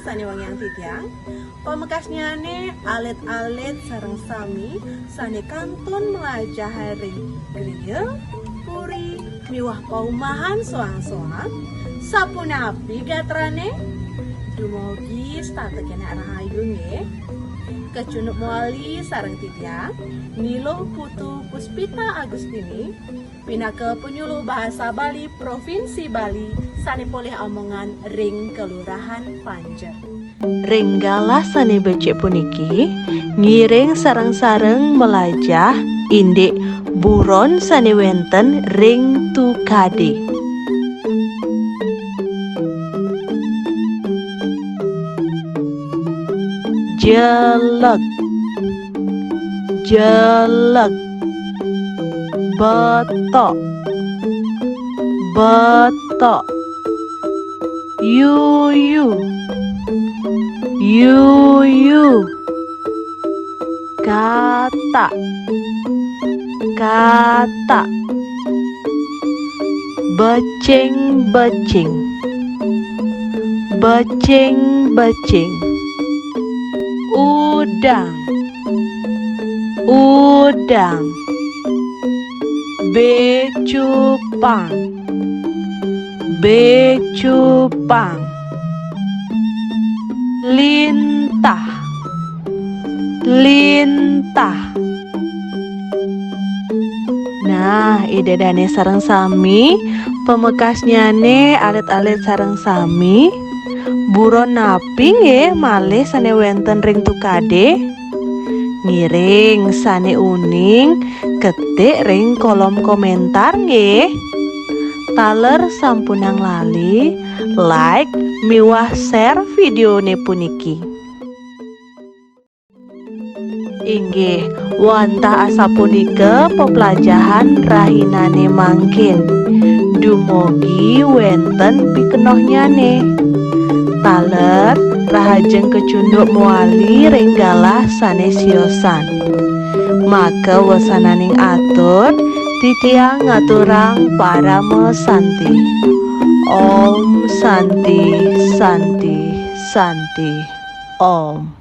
sane wong yang titiang. Pamekasnya ne alit-alit sareng sami sane kantun melajah ring griya, puri, miwah paumahan soang-soang. Sapunapi gatrane dumugi statekene rahayu nggih. Kecunuk muali sareng titiang Nilo Putu Puspita Agustini pinaka penyuluh bahasa Bali Provinsi Bali sane poleh omongan ring Kelurahan Panjer. Renggala sane becik puniki ngiring sareng-sareng melajah indik buron sane wenten ring Tukade. Jelek, jelek, betok, betok, yuyu, yuyu, kata, kata, becing, becing, becing, becing, udang, udang, becupang, becupang, lintah, lintah. Nah, ide dane sareng sami, pemekasnya ne alit-alit sareng sami. Buron napi nggih malih sane wenten ring Tukade. Ngiring sane uning ketik ring kolom komentar nggih. Taler sampunang lali like miwah share videone puniki. Inggih wantah asapunika pepelajahan rahinane mangkin. Dumugi wenten pikenohnyane. Taler rahajeng kecunduk muali Renggala sane siosan. Maka wasananing atur titiang ngaturang parama santi. Om santi santi santi Om.